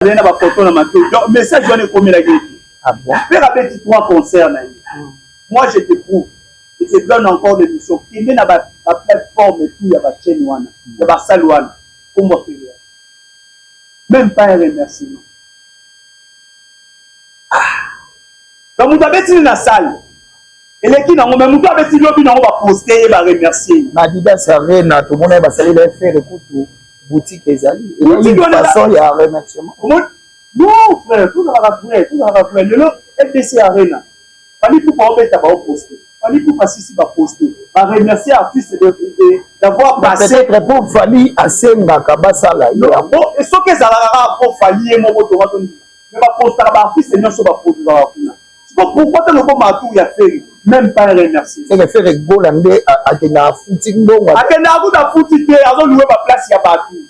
Il y a photo dans ma tête. Donc, message, j'en ai combien la gueule. Ah bon? Faire avec 3 concerts. Moi, je te prouve. Et je te donne encore des missions. Il y a la plateforme et tout, il y a la chaîne, il y a la salle. Comment faire? Même pas un remerciement. Donc, vous avez dit dans la salle. Et les qui n'ont même pas dit lobby, on va poster et va remercier. Adidas Arena, tout le monde va saluer les faire écoute boutique et Zali. Et de toute façon, il y a un remerciement. Non, frère, tout dans la frère, tout dans la frère. Le lot FDC Arena. Fallait pour pas poster. Fallait pour passer ici va poster. Va remercier l'artiste d'avoir passé. Peut-être pour Fali à Senga Kabasala. Bon, et ce que ça va pour Fali et mon automaton. Mais va poster l'artiste et non sur va poster dans la frère. Pourquoi tu ne peux pas tout y faire? Même pas un remercier. C'est que faire le goal à Kena footing. À Kena footing, ils ont loué ma place, il y a partout.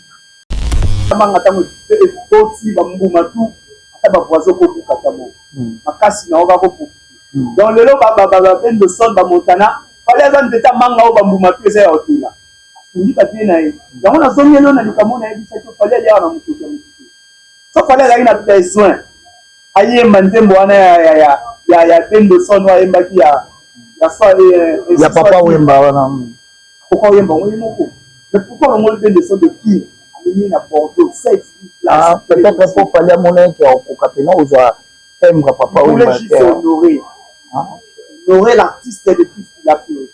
Dans le lot, de son, Montana, fallait avoir des manga au bambou, tu sais, au Tila. On dit pas bien, on a sonné l'on a dit comment on a dit ça, il fallait aller à la moto. Ça fallait aller à besoin. Aïe, Mandemboana, il y a peine de son, il y a papa Wemba. Pourquoi Wemba? Mais pourquoi on a de son de qui? Ah, peut-être pour parler à mon aide qui est au Capénon, ou à papa ou honorer. Honorer l'artiste de tout ce qu'il a fait.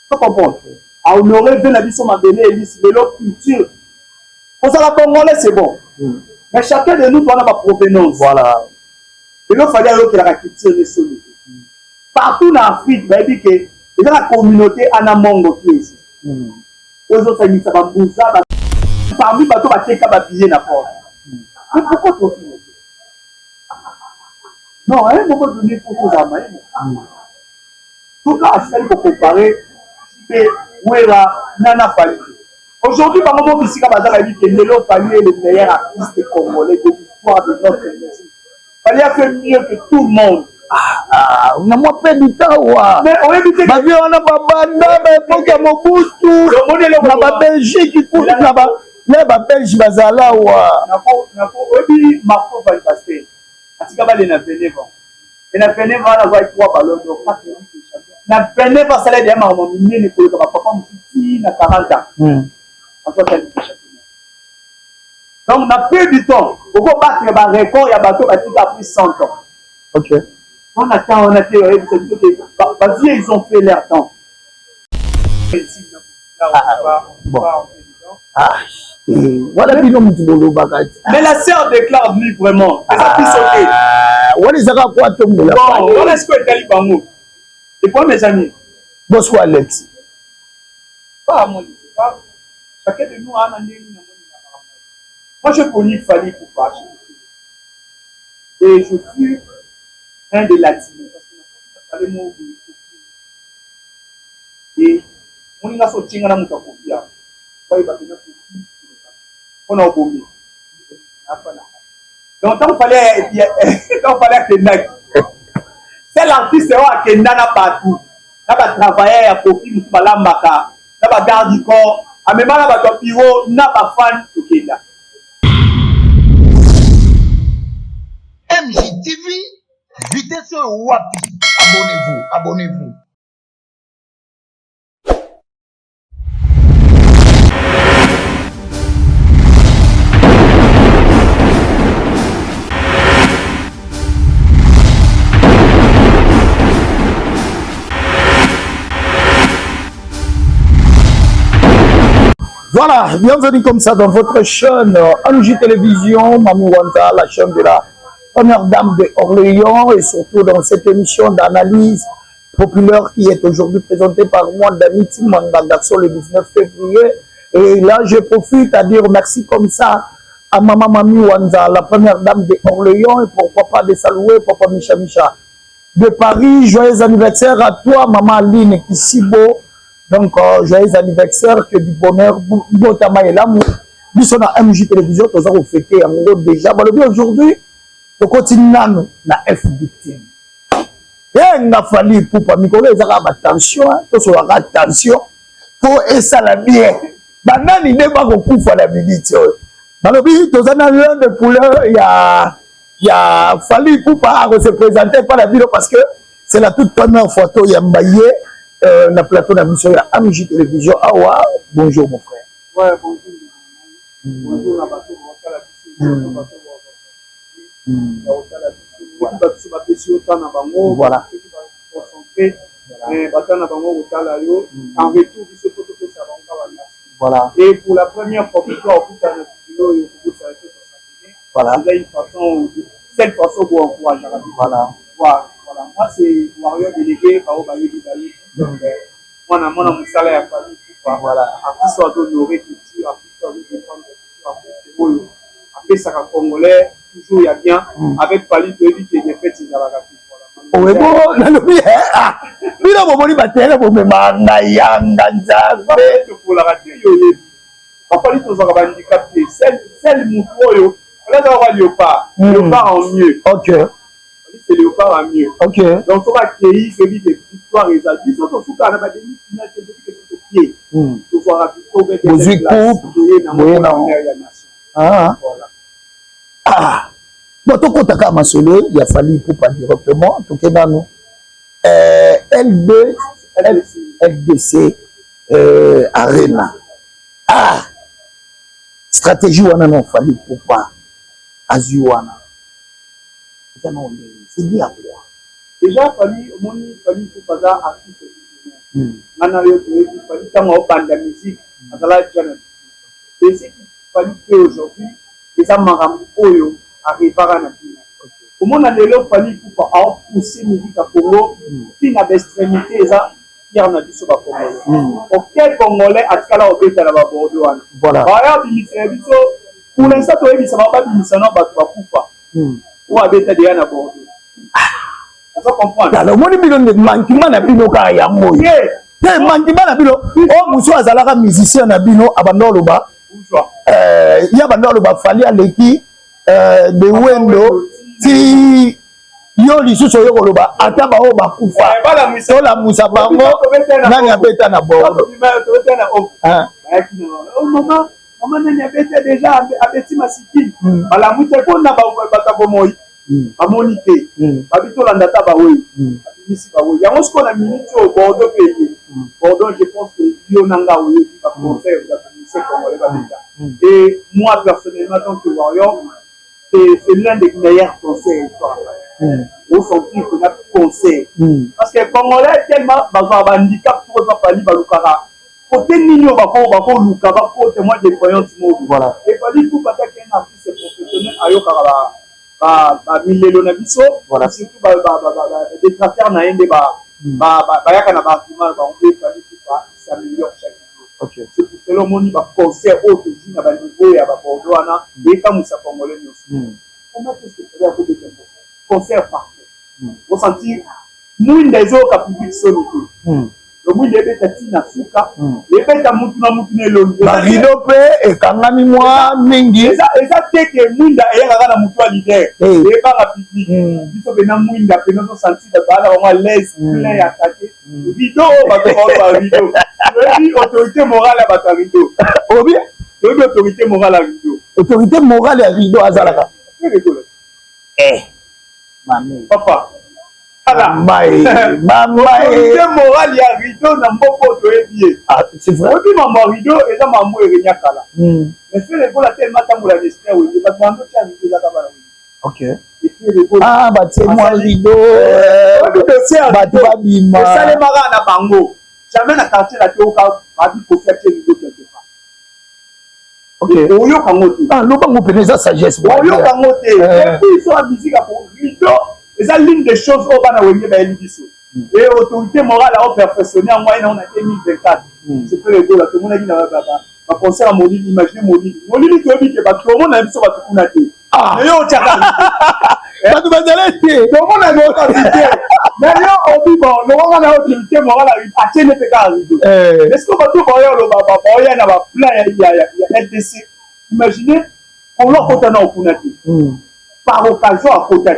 Tu comprends? À honorer de la vie sur ma belle Élise, de leur culture. Pour ça, la Congolais, c'est bon. Mais chacun de nous doit avoir ma provenance. Voilà. Et il fallait que la culture est solide. Partout en Afrique, il dit que la communauté en Amongo qui existe. Aujourd'hui, ça va bouger. Parmi les bateaux, il va payer la porte. Mais pourquoi tu fais? Non, à un moment donné, il faut que ça aille. Tout là, il faut comparer. Nana Fali. Aujourd'hui, par moment, ici, il dit que Nélo Fali est le meilleur artiste congolais de l'histoire de notre musique. Fali a fait mieux que tout le monde. On a moins fait du temps. Mais on a dit que. On a Babanda, mais il Mobutu. On a Belgique qui coûte là-bas. Là, Belgique, Bazala. On a dit Marco Valpastel. Atikaba les na Beneva. Et na Beneva, on a vu 3 ballons d'or. Na Beneva, ça l'a dit à ma maman, il faut que papa me na 40 ans. Donc, on a pris du temps. Pour battre le record, il y a bateau qui a pris 100 ans. Ok. On attend, vas-y, ils ont fait leur temps. Bon. Voilà, mais la sœur déclare lui vraiment. Voilà, ça va quoi tomber là. Bon, voilà ce que est allé par moi. Et pour mes amis. Bonsoir, Alex. Pas à moi, pas. Chacun de nous a un année. Moi, je connais Fali pour pas. Et je suis un des latinos. Parce que je suis et on a sorti un amour pour faire. On a oublié. Donc, il fallait que c'est l'artiste qui est partout. Il va travailler à profit de Malambaka. Il va garder du corps. À même là, il va bureau. Il va fan au Kenya. MJTV, vitesse Wapi. Abonnez-vous, abonnez-vous. Voilà, bienvenue comme ça dans votre chaîne MJ Télévision, Mami Wanta, la chaîne de la première dame de Orléans et surtout dans cette émission d'analyse populaire qui est aujourd'hui présentée par moi, Damiti Manga Garçon, le 19 février. Et là, je profite à dire merci comme ça à Maman Mami Wanta, la première dame de Orléans et pourquoi pas de saluer Papa Micha Micha de Paris. Joyeux anniversaire à toi, Maman Aline Kissibo. Donc, joyeux anniversaire, que du bonheur, Botama et l'amour. Nous sommes à MJ Télévision, nous avons fêté en gros déjà. Aujourd'hui, nous continuons la F victime. Et il a fallu pour pas me connaître, attention, attention, pour ça la bien. Maintenant, il n'est pas beaucoup pour la minute. Malobi, tous en l'un de couleur, il y a fallu pour pas se présenter par la vidéo parce que c'est la toute première photo, il y a Mbaye, le plateau de la mission, il y a AMJ Télévision. Awa, bonjour mon frère. Ouais, bonjour. Bonjour, la bateau, voilà. Voilà. Et pour la première fois, voilà. C'est une façon, cette façon pour encourager. Voilà. Voilà. Moi, c'est Warrior délégué par Obaye Baye. Moi, on a mon salaire à famille. Voilà. Après, ça doit honorer culture, après, ça doit défendre culture, après, ça va congolais, toujours il y a bien, avec Pali Pevi qui est fait ses alaratis. Oui, bon, nalobi, ah, bino bomoni batele bomema na yanga nzambe pour la rater yo Papa tous ont handicapé celle mutoyo là ça va léopard en mieux. OK. C'est léopard en mieux. OK. Donc on va accueillir celui des victoires et ça dit surtout sous la ba demi finale c'est depuis que c'est pied. To voir rapide musique coupe oui non. Ah. Voilà. Ah. Bon, tout compte à Massolé, il a fallu pour pas directement, tout est dans nous. LDC Arena. Ah! Stratégie, on a fallu pour pas. Azuana. C'est dit à quoi? Déjà, il fallu pour pas artiste. Il fallait que la musique, et ce qu'il fallait qu'aujourd'hui, les Amaram Oyo arrivent à la vie. Comment on a fallu pour pousser la musique à Congo, qui n'a d'extrémité, qui en a dit sur la Congo. Auquel Congolais a dit qu'à obéir à la Bordeaux. Voilà. Pour l'instant, tu as pas dit que ça n'a pas de ou habiter déjà à Bordeaux. Ça comprend. Alors, moi, je me dis manquement na bino ka ya moyi. Eh, manquement na bino. Oh, muso azalaka musicien na bino abandoloba. Ya bandoloba fali aleki de wendo ti yo lisusu yo koloba ata ba o bakufa. So la musa bango nani abeta na Bordeaux. Maman nani abeta déjà abeti masikini. Bala musa pona ba bomoyi. Amonité, habito la data baoui, ici baoui. Il y a aussi qu'on a minute au Bordeaux pays. Bordeaux, je pense que Lionanga oui, va concert, et moi personnellement, tant que Warrior, c'est l'un des meilleurs concerts. Au senti qu'on a concert. Parce que Congolais tellement handicap pour pas parler balukara. Côté Nino bako luka bako témoin de croyance voilà. Et fallait tout parce qu'un artiste professionnel ayo kara milelo na biso surtout des cratères na yende yaka na bâtiment on peut faire ça s'améliore chaque jour. C'est pour cela moni ba concert au toujours na ba niveau ya ba Bordeaux ana et comme ça congolais aussi. Comment est-ce que tu vas faire des concert parfait. Vous sentir mwinda ezoka public sonité. Le mwinda ebeta tina suka ebeta mutu na mutu na elongi ba rido pe ekangami mwa mingi eza teke mwinda eyaka na mutu ya leader ebaka public biso pena mwinda pena zo sentir bala vraiment l'aise plein ya kate rido bato ba rido oui autorité morale ya bato rido obi oui autorité morale ya rido autorité morale ya rido azalaka mami papa Mama, autorité morale ya rido na mboko toyebi c'est vrai. Oui, maman rido eza maman erenya kala. Mais fait le la tellement tambola l'esprit oui, parce que bando tia rido za kabala. OK. Et fait le ah bah c'est moi rido. Bah tu vas bima. Ça les mara na bango. Jamais na quartier la toka ba di ko faire rido quelque part. OK. Oyo kangote. Ah lo bango peneza sagesse. Oyo kangote. Et puis sur la musique pour rido les lignes des choses au bana wenye ba elibiso. Et autorité morale à perfectionner en moyenne on a 2024. C'est que les deux là tout le monde a dit na concert à Molili, imaginez Molili. Molili tu as dit que ba tout le monde a vu sur ba tukuna te. Ah, yo tchaka. Ba tu bazala te. Tout le monde a vu autorité. Mais yo obi bon, le monde a autorité morale à tiene pe ka rido. Est-ce que ba tout boyo lo ba boya na ba plein il y a LDC. Imaginez on l'a côté na okuna te. Par occasion à côté.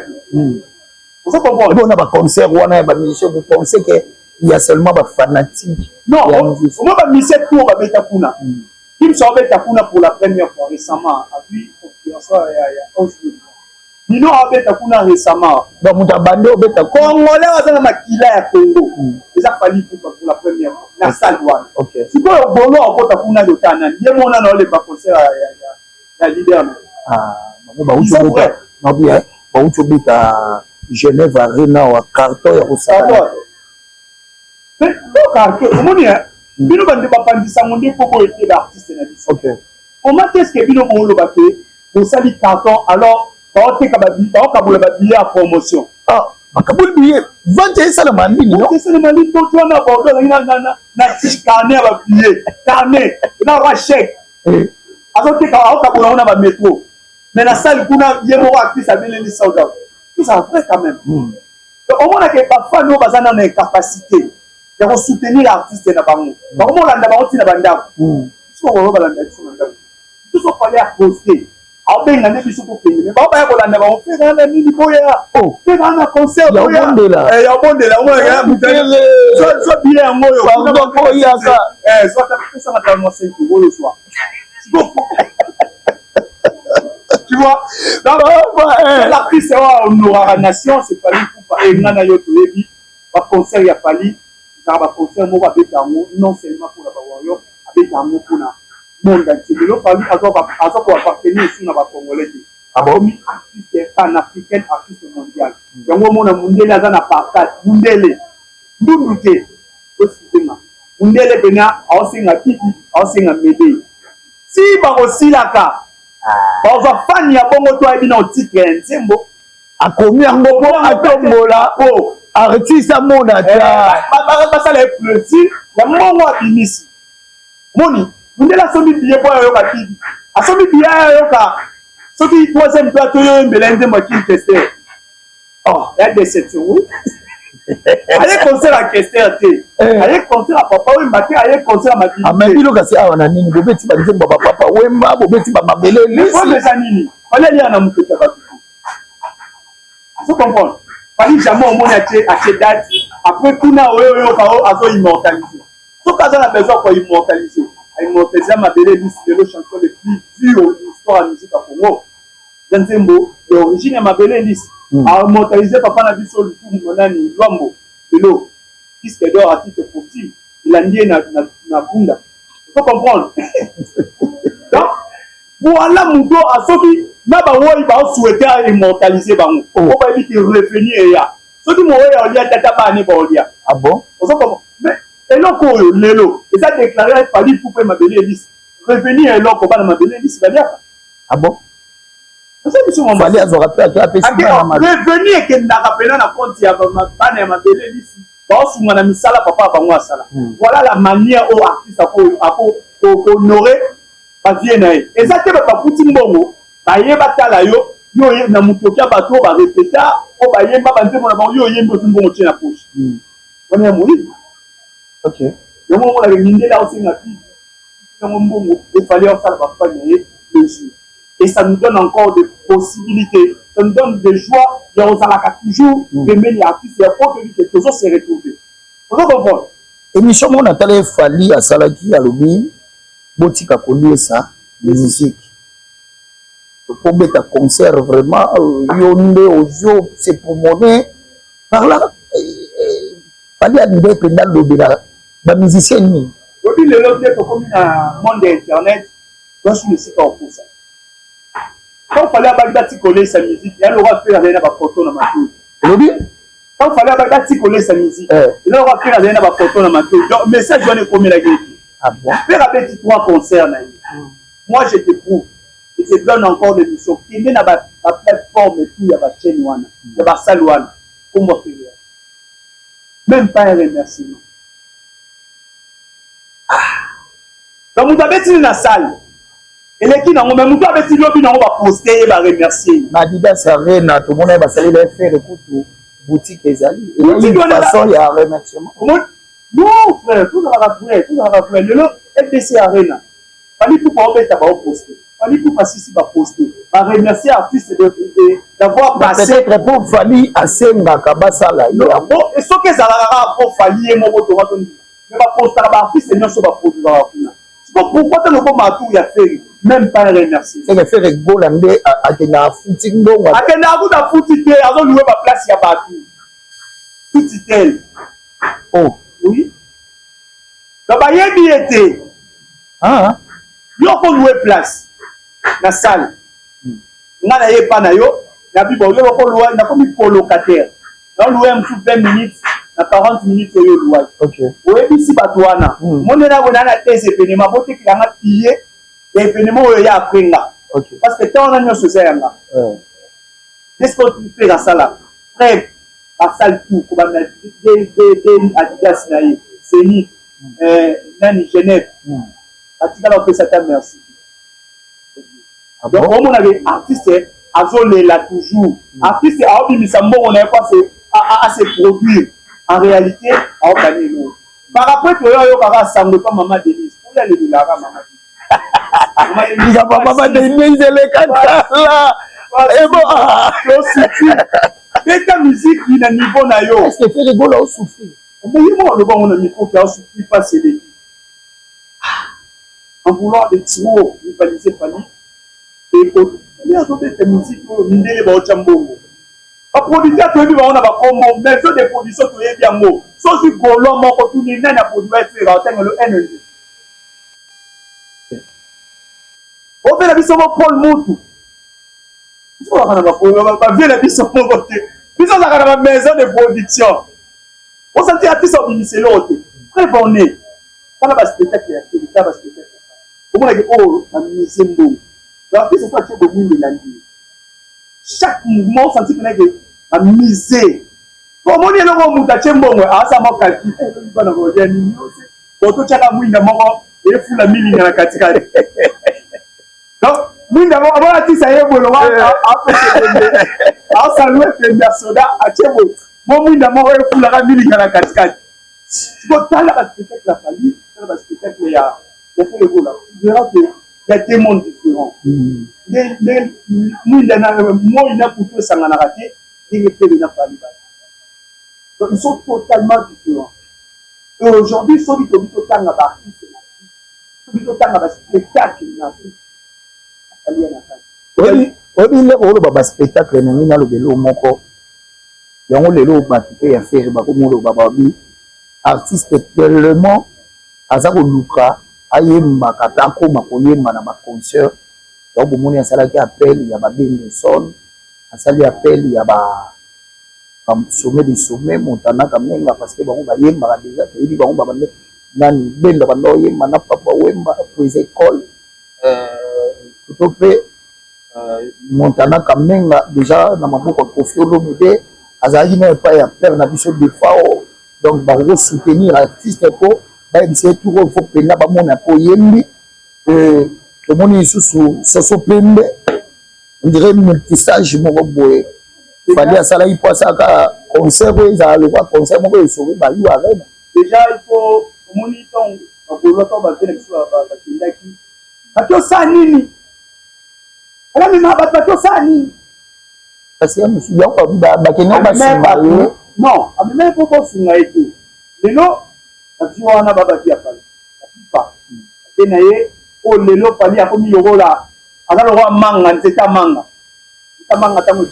On a un concert, on a un musicien, vous pensez qu'il y a seulement des fanatiques. Non, on va miser tout, on va mettre Kuna. Kim Sobeta Kuna pour la première fois récemment, a vu Nino Abeta Kuna récemment. Donc, vous avez bandé au bêta. Congolais, on a Makila à Congo. Ils ont fallu pour la première fois. La salle douane. Ok. Si vous avez un bon nom, on a de Tanan. Il y a mon nom, les concert à leader. Ah, bah, où tu bêta. Non, bien. Bah, où tu bêta Genève Arena ou à carton et au salon. Mais, au carton, comment dire? Bino bande bapandisa monde pour être l'artiste na biso. OK. Comment est-ce que bino mo lo baké pour sali carton alors ba te kababi ba kabola ba billet à promotion. Ah, makabul billet vente ça le mandi non? C'est le mandi to to na bordeaux na carnet ba billet, carnet na wa chèque. Alors te kabola na ba métro. Mais na salle kuna yemo artiste abele ni sold out. Tout ça vrai quand même. Donc au moins que parfois nous bazana na capacité de soutenir l'artiste na bango. Comment landa ba oti na banda. Ce qu'on va landa sur banda. Tout ça fallait poster. A benga ne biso ko penge. Mais ba ba ko landa ba on fait na nini boya. Oh, fait na concert boya. Ya bondela, moi ya mutele. So bien ngoyo. Pardon ko ya ça. So ta pesa na tellement 5 € le soir. Tu vois? L'artiste honorera la nation, c'est pas lui pour parler nana yo toyebi. Ba concert ya fali. Ba concert mo ba betango non seulement pour la Warrior, avec amour pour la monde entier. Le fali azo pour appartenir sur na ba congolais. Abomi artiste pan-africain, artiste mondial. Yango mona mundele azana partage, mundele. Ndunduke. Ositema. Mundele bena aosinga tiki, aosinga mede. Si ba osilaka ba fan ya bongo to abi na titre nzembo akomi yango po atombola po artiste amona ta ba ça les plaisir ya mongo abimisi moni mundela somi biye po yo ka tibi asomi biye yo ka soki troisième plateau yo mbela nzembo ki tester oh la déception oui allez concert à Kester té allez concert à papa Wemba té allez concert à Mabili amemi lo kasi awa na nini bobeti ba nzembo ba papa Wemba bobeti ba mabele lisi faut les anini allez li ana muketa ba faut comprendre fali jamais au monde a date après kuna oyo kao azo immortaliser so kaza na besoin pour immortaliser Mabele lisi le chanson le plus vieux de l'histoire de musique à Congo nzembo l'origine ya Mabele lisi a immortaliser papa na biso le tout monani Lwambo Lelo disque d'or à titre possible il a lié na Bunda faut comprendre donc voilà mudo a soki na ba woyi ba souhaiter immortaliser bango o ba bi revenir ya soki mo woyi olia tata ba ne ba olia ah bon on se comprend mais eloko oyo lelo et ça déclaré fali pour Mabele lisi revenir eloko ba na Mabele lisi ba dia ah bon revenir que n'a rappelé na compte ya bana ya Mabele lisi ba osunga na misala papa bango asala voilà la manière au artiste pour honorer ba vie na e ezate ba puti mbongo ba yeba tala yo na mutokia bato ba répéter o ba yemba ba nzemo na ba yo yemba mbongo tena poche on est mourir OK yo mo la mindela osinga ti mbongo il fallait en faire ba famille le jour. Et ça nous donne encore des possibilités, ça nous donne des joies. Il y a toujours des meilleurs artistes, il y a pas de quelque chose s'est retrouvé. Vous comprenez? Émission mon atale fali à Salaki à Lobi, botika connaît ça, musique. Pour mettre un concert vraiment, yonde aux c'est pour monnaie. Par là, fali à l'idée que dans Lobi la musicien ni. Lobi le Lobi est comme un monde d'internet, donc je ne sais pas pour ça. Quand il fallait coller sa musique, il aura fait la dernière photo dans ma tour. Quand il fallait coller sa musique, il aura fait la dernière photo dans ma tour. Donc, message, je n'ai pas mis la gueule. Ah bon? Faire avec 3 concerts. Moi, je te prouve. Et je te donne encore des missions. Il y a la plateforme et tout, il y a la chaîne, il y a la salle. Comment faire? Même pas un remerciement. Donc, vous avez dit dans la salle. Et les qui n'ont même pas dit que nous va poster et va remercier. Adidas Arena, tout le monde va saluer les faire écoute boutique les alliés. Et de toute façon, il y a un remerciement. Non, frère, tout va frère, tout va frère. Le lot FDC Arena. Fallait pour pas mettre à poster. Fallait pour passer ici va poster. Va remercier l'artiste d'avoir passé. Peut-être pour Fali à Senga Kabasala. Bon, et ce que ça va pour Fali et mon retour. Mais va poster l'artiste et non sur va poster. Pourquoi tu ne peux pas tout faire? Même pas remercier. C'est que faire rigolo, à la footing. À quel âge tu foutu tel? À louer ma place, il y a pas tout. Foutu tel. Oh. Oui. Donc, il y a bien été. Ah. Il y a louer place. La salle. On a eu pas nayo. La Bible, il y a louer. Il y a comme pour locataire. On louer un 20 minutes. 40 minutes au louage. Ok. Oui, ici, Batouana. Mon élan, on a la thèse événement. Vous avez pillé l'événement où il y a appris là. Parce que tant on a mis ce là. Qu'est-ce que tu fais dans ça là? Prêt à salle tout. Comme on a dit, des Adidas, Zénith, Nani, Genève. Atika va faire ça, merci. Donc, comme on avait artiste, Azolé là toujours. Artiste, à Obimissambo, on n'a pas à se produire. En réalité, on va gagner l'eau. Par rapport à ce que tu as maman Denise, où est le Lara, maman Denise? Il n'y a pas maman Denise, elle est comme ça là. Et bon, mais ta musique, il y a un niveau nayo. Est-ce que fait rigolo au souffrir? Mais il y a un micro qui a souffert pas c'est les. En voulant des tiroirs, rivaliser Fanny. Et il y a d'autres musiques qui ont mis les bauchambos. Un producteur qui on a combo, mais sur des productions qui est bien mot. Sauf si Golon m'a retourné, n'a pas produit le NLD. On fait la mission Paul Moutou. On va bien la mission pour voter. Puis on a la maison de production. On s'en dit à tous en ministère l'autre. Très bon nez. Quand on va spectacle, il y a un spectacle. Au moins, oh, la mise en mots. L'artiste, c'est pas que vous voulez la dire. Chaque mouvement sentit que vous avez misé. Comment on est là, vous avez dit, vous avez dit, vous avez dit, vous avez dit, vous avez dit, donc, nous avons dit ça y est, vous avez dit, soda à Tchèbo. Moi, nous avons dit, vous avez dit, la cascade. Si vous avez dit, la famille, vous avez dit, il y a fait le goût là. Vous verrez qu'il y a des mondes différents. Nous, il a pour tout ça, on a raté, et il fait pas. Donc, ils sont totalement différents. Et aujourd'hui, ceux qui ont totalement la partie, c'est la vie. Ceux qui ont totalement le spectacle, c'est la vie. Oui, il y a un spectacle, il y a un il y a un artiste tellement azako luka ayemba katako makoyemba na ba concert donc bomoni asalaki appel ya ba Benderson asali appel ya ba sommet des sommets Montana Kamenga parce que bango bayemba déjà toyebi bango ba nani benda bando yemba na papa wemba pour école tout fait Montana Kamenga déjà na maboko Kofi Olomide azali na pas ya père na biso de fao donc ba soutenir l'artiste pour c'est tout il faut prendre ba mona po yembi le moni sous so pembe on dirait multisage moko boye fallait à ça là il faut ça concert ça le concert moko sauver ba you avec déjà il faut moni ton pour l'autre ba venir sur ba kindaki bato ça nini ala mi ma bato ça nini parce que monsieur ya ba kenyo ba sunga non ameme poko sunga ete lelo ati wana baba kia pale pas tena ye o lelo pali akomi yokola azalo wa manga nzeta manga tango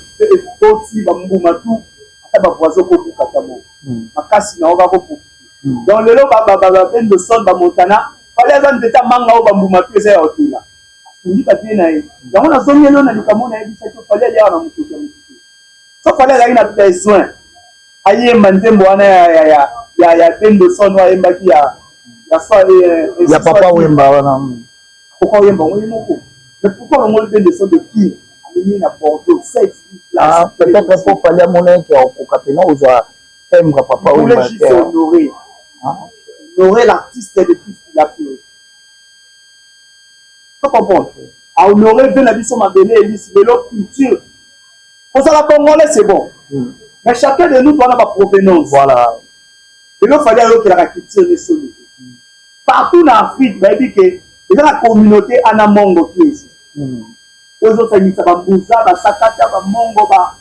toti bambuma tu ata ba voisin ko bukata mo makasi na oba ko pu donc lelo baba pendo son ba Montana pali azan nzeta manga o bambuma tu eza ya otila ndi ka tena ye yango na zongi lelo na likamona ye bisa to pali ya na mutu ya mutu so pali ya ina besoin ayemba nzembo wana ya pendo son wa yemba ki ya papa wemba wana pourquoi yemba moko mais pourquoi on le de son de qui ameni na Bordeaux 7 ah peut-être pour parler à mon qui au capena aux aime papa wemba honorer honorer l'artiste depuis qu'il a fait faut comprendre à honorer bien la vie sur ma belle Elise de leur culture pour ça la congolais c'est bon mais chacun de nous doit avoir provenance voilà il fallait que la culture est solide partout en Afrique il dit que il y a la communauté anamongo qui existe aux autres ça va bouza va sakata va mongo va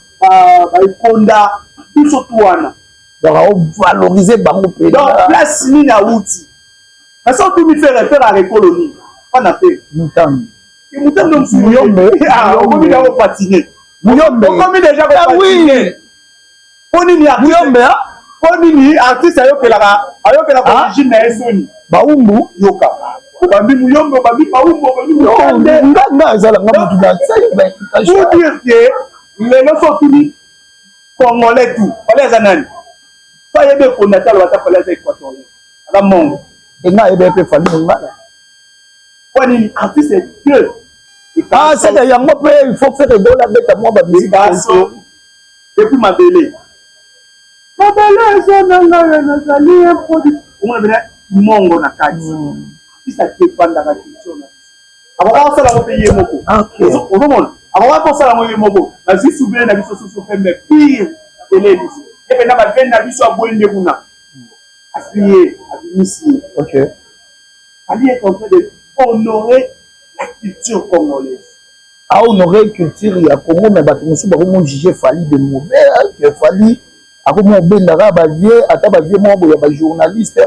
ikonda tout surtout wana donc valoriser bango pays donc place ni na outi parce que tout mi fait référence à l'écolonie Pas fait. Mutambi. Et Mutambi donc Muyombe. Ah, on va déjà patiner. Muyombe. On va déjà patiner. On y a Muyombe hein? On y artiste ayo que la origine na Sony. Baumbu Yoka. Bambi Muyombe, Bambi Baumbu, Bambi Muyombe. Nga zala nga mutu na sai ba. Pour dire que les leçons tout Congolais tout. Fallait zanani. Soyez bien connaître le wata fallait équatorien. À la monde. Et nga ebe pe fali ngala. On y artiste que Ah, c'est d'ailleurs moi il faut faire de la bête à moi ba musique. Et puis ma belle. Ma belle zananga na zali un produit. On a bien mongo na kati. Si ça dépend de la culture na. Avant ça la payer moko. OK. Au monde. Avant ça la moko. Na si souvenir na biso so fait mais pire télé ici. Et puis na ba ven na biso aboinde kuna. Aslié, admissé. OK. Ali est en train de honorer la culture congolaise. À honorer culture ya Congo mais bato musu ba ko juger Fally de mauvais, que Fally a comme bendaka ba vieux ata ba vieux mo ya ba journaliste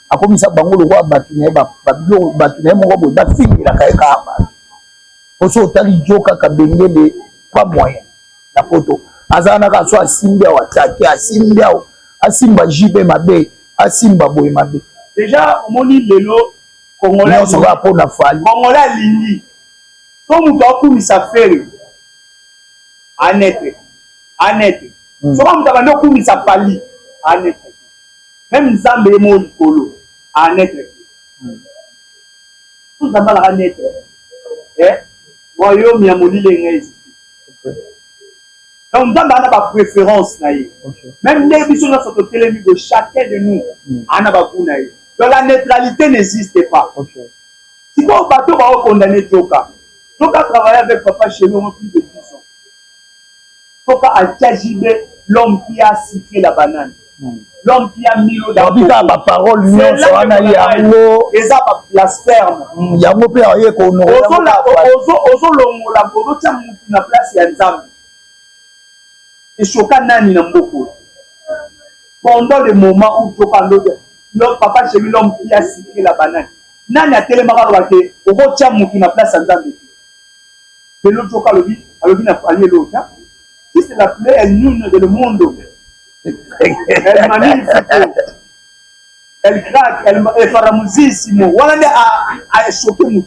a comme ça bango le roi batune ba batune mo bo ba fingi la kai ka ba. Oso tali joka ka bengele pas moyen la photo. Azana ka so asimba wa taki asimba jibe mabe asimba boy mabe. Déjà au moni lelo Congolais on va pour la Fally. Congolais lili. Comme tu as faire honnête. So comme tu as comme ça Fally honnête. Même Nzambe mo likolo honnête. Tout ça mal honnête. Royaume ya molile ngezi. Donc Nzambe a pas préférence na ye. Même les biso na soto telemi de chacun de nous ana ba kuna ye. Donc la neutralité n'existe pas. Si vous bateau va condamner Joka. Joka travaillait avec papa chez nous plus de 10 ans. Joka a Tchajibé, l'homme qui a sifflé la banane. L'homme qui a mis l'eau dans le ma parole, non, ça va aller à l'eau. Et ça va blasphème. Il y a un peu de qu'on a. Ozo longola, ozo tia mutu na place ya Nzambe. Et Choka nani na mboko. Pendant le moment où Joka l'homme papa chez lui, l'homme qui a sifflé la banane. Nani a tellement marqué, ozo tia mutu na place ya Nzambe. Et l'autre Joka le n'a pas allé l'autre. Si c'est la plaie, elle nous de le monde. Elle magnifique. Elle craque, elle faramousissimo. Voilà a choqué.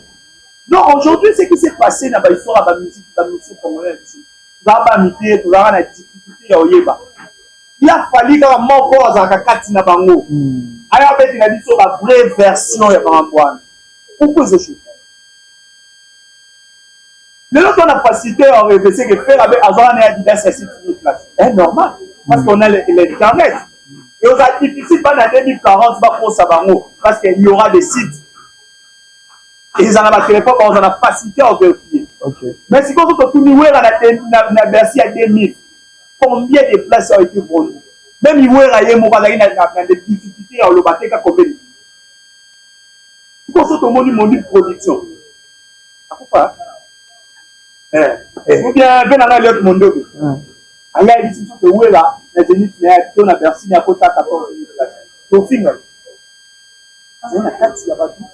Non, aujourd'hui, ce qui s'est passé dans l'histoire de la musique congolaise, dans la musique, dans la difficulté, il a fallu que la mort cause à Kakati na bango. Alors, en fait, il a dit sur la vraie version de Bangouane. Pourquoi je choque? Mais lorsqu'on a facilité en réfléchir que faire avec Azora et Adidas, c'est une place. C'est normal. Parce qu'on a l'Internet. Et on a difficile pas dans 2040 pour Sabango. Parce qu'il y aura des sites. Et ils en ont téléphone, on en a facilité à vérifier. Mais si on peut tout nous voir dans la version à 2000, combien de places ont été vendues? Même il voit dans des difficultés à le battre qu'à combien. Si on se demande une production. Pourquoi? Ou bien, ben dans l'autre monde. Il y a des institutions que où est là, les ennemis qui ont aperçu à côté à 14 000 places. Au final, c'est une carte, il y a pas tout.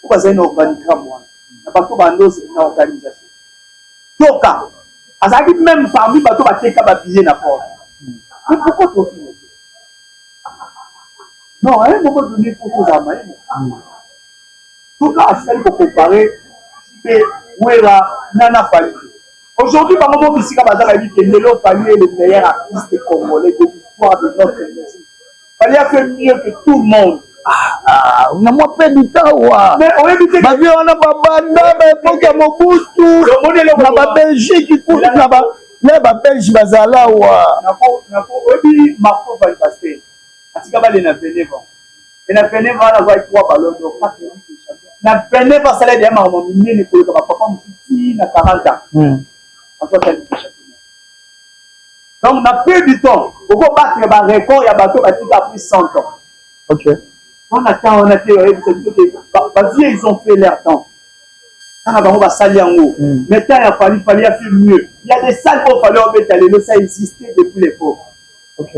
Pourquoi c'est un organigramme? Il n'y a pas tout une organisation. Donc, ça dit même parmi les bateaux, il y a des billets n'importe. Mais pourquoi tu fais ça? Non, à un moment donné, il faut que ça aille. Tout là, il faut comparer. Où est là, Nana Fally. Aujourd'hui, par moment, ici, Kabazala dit que Lelo Fally est le meilleur artiste congolais de l'histoire de notre musique. Fally a fait mieux que tout le monde. On a moins fait du temps. Mais on a dit que. Ma vie, on a pas banda, mais il faut qu'il y ait mon goût. On a Belgique qui coûte là-bas. Là-bas, Belgique, Bazala. On a dit Marco Van Basten. Atikaba les na Beneva. Et na Beneva, on a vu 3 ballons d'or. Na Beneva, ça l'a dit à ma maman, mais il faut papa me na 40 ans. Donc, on a pris du temps. Pour battre le record, il y a bateau qui a pris 100 ans. Ok. On attend, ils ont fait leur temps. On va salir en haut. Maintenant, il a fallu faire mieux. Il y a des salles où il fallait mettre les ça existait depuis l'époque. Ok.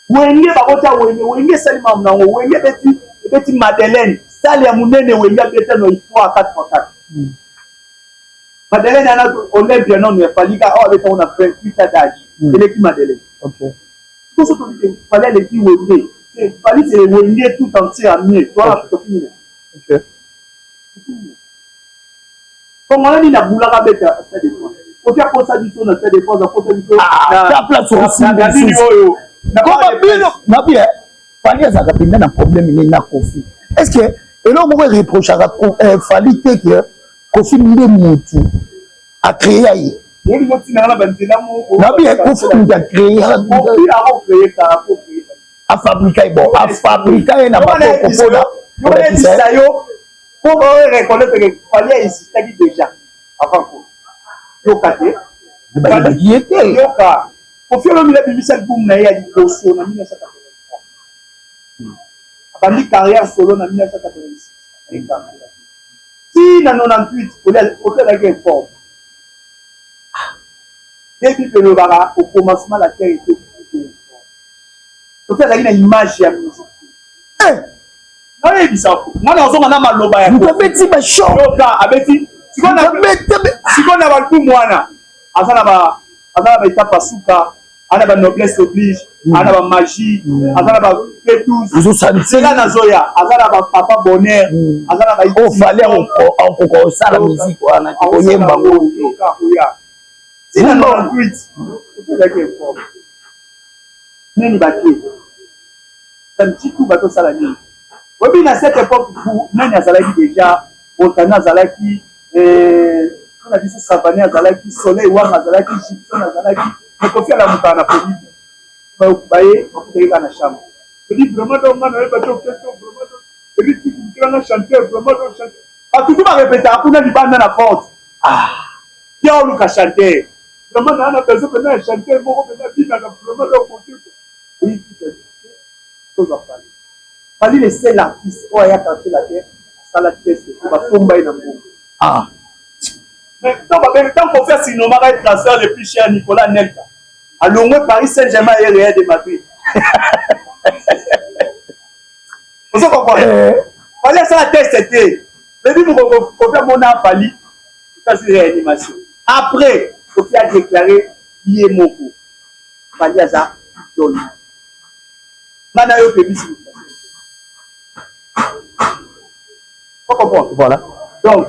Wenge Babota Wenge Salimam Nango, Wenge Betty Madeleine, salle ya munene wenga beta no histoire 4x4. Madeleine ana Olympia non ne falika o avec on a 28 ans d'âge. Elle est qui Madeleine. OK. Tout ce que fallait les qui wende. C'est fallait c'est wende tout entier à mieux. Toi tu finis. OK. Comme on a dit na boulaka beta ça des fois. Faut faire pour ça du son ça des fois faut faire du son. Ah, place aussi. Na bini oyo. Comme bien na bien. Fallait ça kapinda na problème ni na Kofi. Est-ce que et là on me reproche à fallait que Kofi ndi mutu a créé aïe. Oui, moi tu n'as pas de na bien Kofi ndi a créé a fabriquer bon a fabriquer na pas pour ça yo pour reconnaître que fallait exister déjà avant quoi yo kate bah il était yo ka Kofi on a mis cette boom na ya liboso na 1983 abandi carrière solo na 1986 si na 98 au la guerre fort depuis que le bara au commencement la terre était au fait la image ya musique non il dit ça moi na ozonga na maloba ya ko beti ba show yoka abeti sikona ba ku mwana azana ba etapa suka ana ba noblesse oblige ana ba magie azana ba tous zo santi là nazoya azana ba papa bonheur azana ba o fallait on ça la musique wana oyemba ngo si na 98 nini baki ça me dit tout bateau sala nini oui à cette époque nani azalaki déjà Montana azalaki on a dit ça Savannah azalaki Soleil Wang azalaki Gibson azalaki mais Kofi ala mutana police baye okuteka na chambre je dis vraiment donc on a bateau question vraiment je dis tu grand chanteur vraiment donc chanteur ah tout va répéter hakuna libanda na porte Pierre Luka chanteur vraiment on a besoin de chanteur moko de bina na vraiment donc côté oui tout est chose à parler fallait laisser l'artiste ou aya cancer la terre ça la teste va tomber na mbo mais tant qu'on fait sinon on va être transfert le plus cher Nicolas Nelka à Longwe Paris Saint-Germain et Real de Madrid vous comprenez fallait ça la teste c'était mais dit faut faire mon afali ça c'est réanimation après faut faire déclarer lié moko fallait ça donne mana yo publicité faut comprendre voilà donc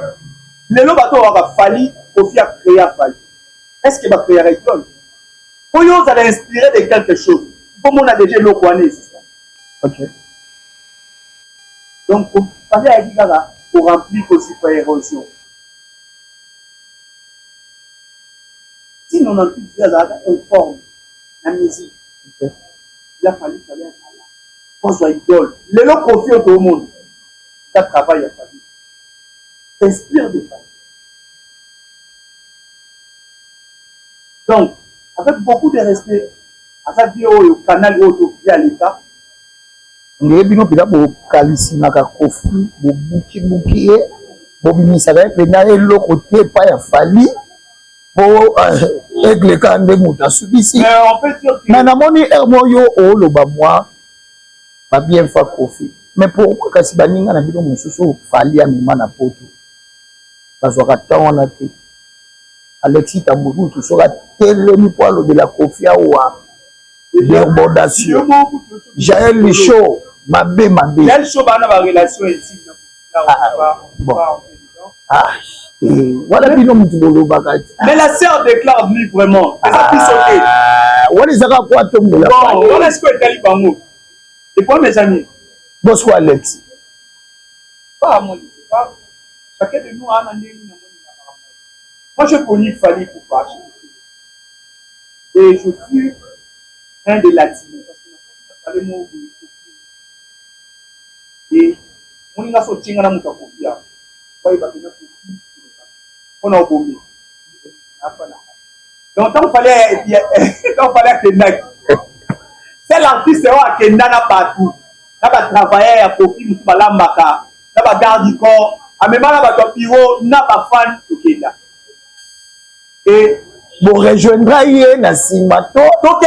les lots bateau aura fallu Kofi a créé à Fali. Est-ce qu'il va créer un idole? Pour nous, ça va inspirer de quelque chose. Comme on a déjà l'eau qu'on est. Ok. Donc, il fallait dire là pour remplir aussi par érosion. Si nous n'avons plus une forme, la musique, il a fallu faire ça. Qu'on soit idole. Les lots Kofi au monde, ça travaille à Fali. S'inspire de Fali. Donc, avec beaucoup de respect, à sa vie au canal auto à l'État. Nous bino pila bo kalisi naka Kofi bo buki bo bimisaka pena elo côté pa ya Fali bo aigle kande muta subisi. Mais on peut dire que mais na moni ermoyo o loba moi ba bien fa Kofi. Mais pourquoi kasi baninga na bino mususu Fali ya mema na poto. Bazwaka tawona te. Alexis Tambourou, tout sera tellement poil de la Kofi Awa, l'herbodation. Jaël Lichaud, Mabé. Jaël Lichaud, on a une relation intime. Voilà, mais la sœur déclare librement. Voilà, ça va quoi tomber là. Bon, voilà ce que est allé. Et pour mes amis, bonsoir Alex. Pas à mon avis, chacun de nous a un année. Moi, je connais Fali pour pas. Et je suis un des latinos. Parce que je suis et on a sorti un amour pour Fia. On a oublié. Donc, tant qu'il fallait que c'est l'artiste qui est partout. Là, il travaille à Kofi, il va l'ambaka. Là, il garde du corps. À même là, il va bureau, il n'a pas fan. Et bon rejoindra hier na simato donc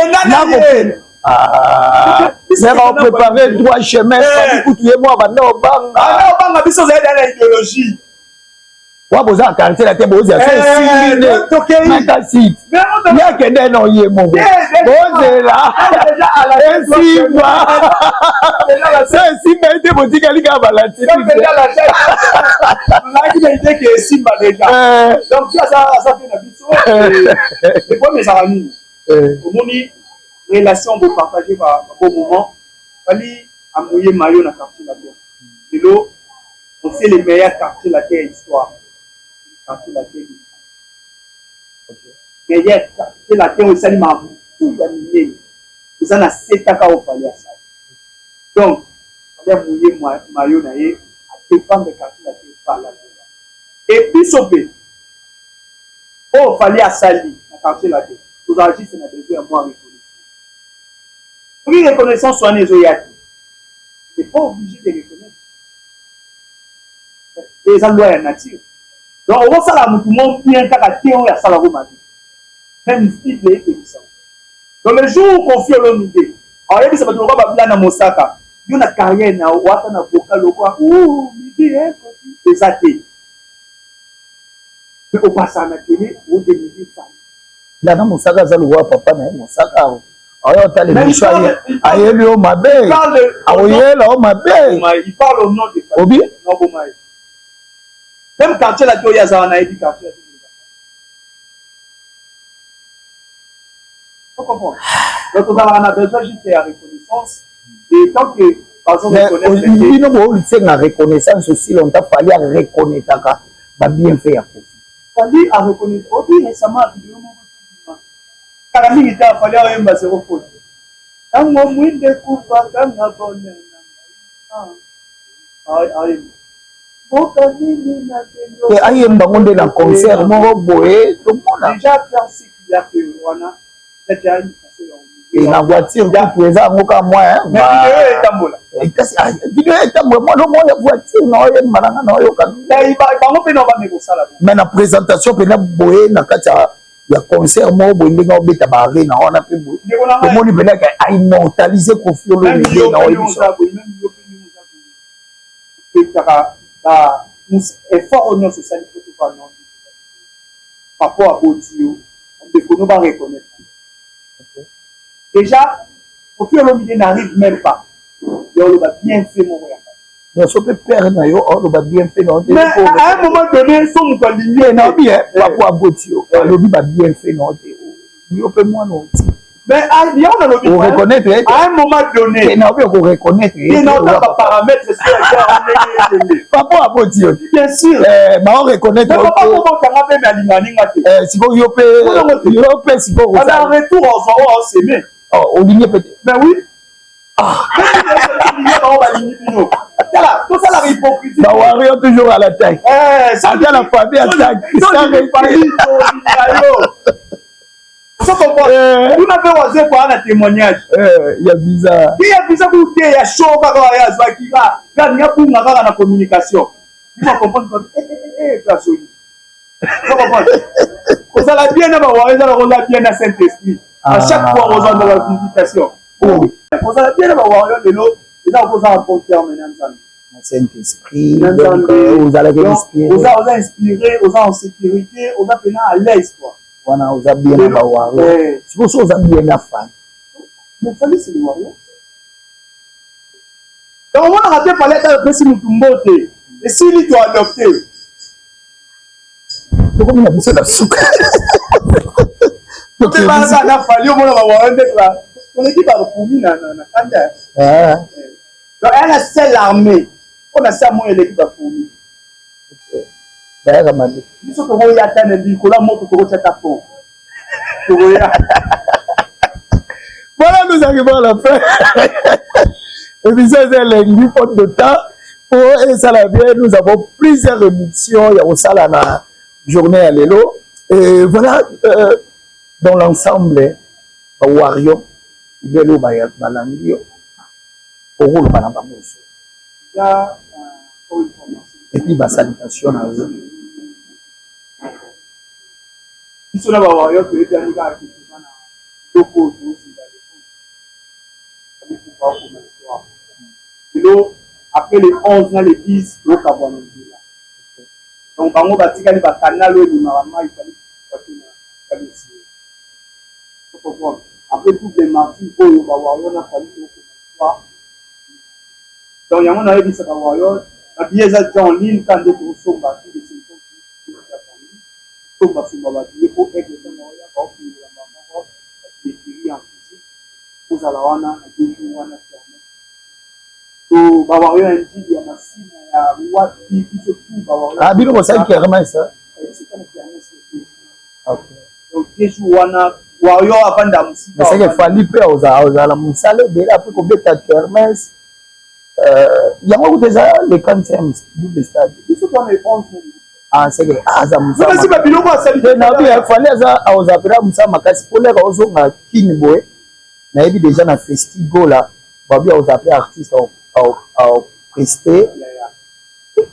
Mais on préparait trois chemins. Pour tout le monde, on va banga. Ah non, banga, biso zali dans l'idéologie. Wa boza quartier la te boza c'est site ya kende no ye mo boza là simba c'est simba était boutique ali ka balati déjà la tête là qui m'a dit que simba déjà donc ça fait na biso et quoi mes amis au moni relation vous partager par bon moment ali amouyer maillot na quartier la terre et là on sait les meilleurs quartiers la terre histoire quartier la terre. Derrière quartier la terre, ça m'a tout gagné. Vous en avez 7 ans au palais à ça. Donc, on a mouillé maillot naïe à défendre le quartier la terre par la terre. Et puis sauver. Au palais à Sali, à quartier la terre. Vous agissez dans des heures moins reconnaissance. Pour une reconnaissance soit les oyati. Vous n'êtes pas obligé de reconnaître. Et ça doit être nature. Donc, on va faire la mouvement bien qu'à la terre, on a ça la roue. Même si il est ça. Donc, le jour où on confie l'homme idée, alors il y a des gens qui ont bien dans Mosaka, il y a une carrière, il y a un vocal, ouh, midi, hein, c'est ça. Mais au passage à la télé, on a des milliers de femmes. Là, dans Mosaka, ça le voit, papa, mais Mosaka. Alors, tu as les méchants, il parle au nom des femmes. Même quartier la Toya, ça en a été quartier. Vous comprenez? Donc, on a besoin juste de la reconnaissance. Et tant que, par exemple, la reconnaissance aussi, on t'a fallu reconnaître bien fait. Fallu à reconnaître. Oh, oui, récemment, vidéo, quand la minute a fallu à un zéro faute. Quand on m'a dit que quand on a bonne. Et aïe mbangonde na concert moko boye tout le monde déjà faire ce qu'il a fait wana déjà une façon et la voiture tout eza ngoka moi mais vidéo etambola kasi vidéo etambola moi no moi voiture no ye malanga no yo kan dai ba bango pe no ba me ko sala mais na présentation pe na boye na kati ya concert moko boye ndenge obeta ba arena wana pe boye tout le monde peut ka immortaliser Koffi Olomide na oyo effort au nom social par rapport à Bodio, on ne va pas reconnaître. Déjà, Koffi Olomide n'arrive même pas. Il a bien fait mon regard. Non, ça peut perdre, on va bien fait. Mais à un moment donné, son moukalinier n'a bien, par rapport à Bodio, il va bien fait. Il peut moins non. Mais il y a on reconnaître à un moment donné il y a on reconnaître il y a un paramètre papa à Bodio bien sûr on reconnaître mais papa comment on fait mais alinga si vous yo pe si vous on a un retour on s'aimer au ligne peut-être mais oui tout ça la hypocrisie on toujours à la taille ça vient la famille à taille vous n'avez pas osé voir un témoignage. Il y a bizarre. Il y a bizarre pour qu'il y a chaud, il y a pour la communication. Il faut comprendre que vous comprenez. Vous allez bien avoir bien à Saint-Esprit. À chaque fois, vous avez la visitation. Vous allez bien avoir l'eau. Et là, vous allez rencontrer maintenant. Saint-Esprit. Vous allez inspirer. Vous allez inspirer, vous allez en sécurité, vous allez à l'aise. Wana uza bien na bawario siko so uza bien na fan mais fallait c'est le wario donc on a raté fallait être précis mutumbote et si lui doit adopter donc on a besoin de souka donc il va ça na fallait on va voir un là on équipe a remis na kanda donc elle a seule armée on a ça moi l'équipe a fourni d'ailleurs mali biso ko ya tane bi ko la moto ko chata pont voilà nous arrivons à la fin et puis ça c'est l'envie faute de temps pour ça la bien nous avons plusieurs émissions il y a au sala na journée à l'élo et voilà dans l'ensemble wario belo balandio pour le banamba moso ya et puis ma salutation à eux biso na bawayo toyebani kaka kitana loko tozinga Après les 11, les 10, le Kabouane. Donc, bango batika ni bakanalo ni marama il fallait que après toutes les martyrs pour le Bawario na fallu que donc il y a mon avis ça Bawario la pièce en ligne quand de tout somba tous les symptômes qui somba somba batie pour être le moyen pour que la maman qui est en physique pour la wana na kitu wana to Bawario un dit il y a machine ya wapi surtout Bawario ah bino ça qui remet ça c'est pas qui OK donc Jésus wana Wario avant d'amusi mais c'est que fallait pas aux la musale de la pour beta kermesse il y a beaucoup déjà les quantièmes du stade ils sont dans les 11 ah c'est que ça musale mais c'est pas biloko ça il fallait ça aux apéra musale makasi pour les raisons na kinboé na yebi déjà na festival là ba bien aux apéra artistes à prester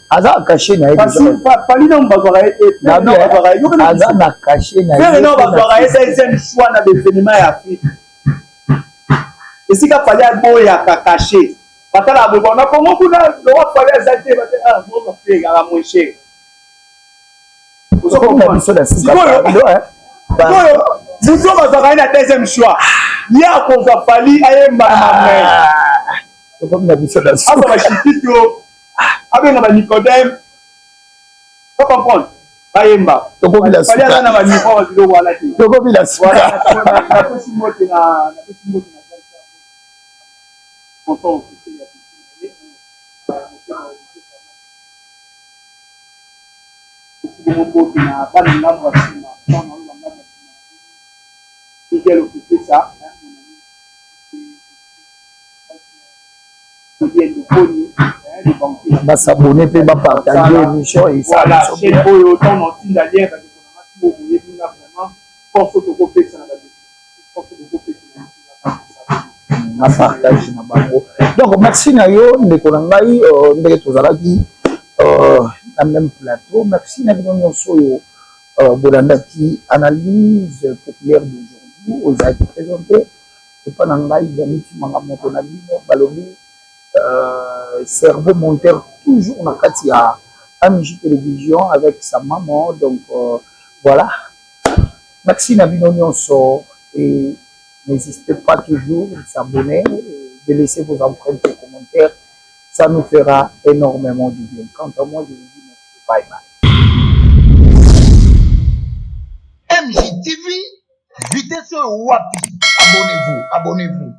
aza caché na yebi fallait non bazwara et aza na caché na yebi non bazwara et deuxième choix na l'événement ya Afrique et si ka fallait boya ka caché batala bo na kongo kuna le wa fallait azate batala mo ka faire à moins cher vous avez besoin de ça Muzo bazwara na deuxième choix ya ko za fallait ayemba vous avez besoin de ça asa ba chitito abenga ba Nicodème faut comprendre bayemba fallait azana ba niveau wa biloko wana te tokobila voilà na pesi mote na content s'abonner et partager l'émission et ça partage na bango donc merci na yo ndeko na ngai ndenge tozalaki na même plateau merci na bino nyonso oyo bolandaki analyse populaire d'aujourd'hui ozalaki présenté epa na ngai yamitimanga moto na bino balobi cerveau monteur toujours na kati ya AMJ télévision avec sa maman donc voilà merci na bino nyonso et n'hésitez pas toujours de s'abonner, de laisser vos empreintes et commentaires. Ça nous fera énormément du bien. Quant à moi, je vous dis merci. Bye bye. MJTV, vitesse wapi. Abonnez-vous, abonnez-vous.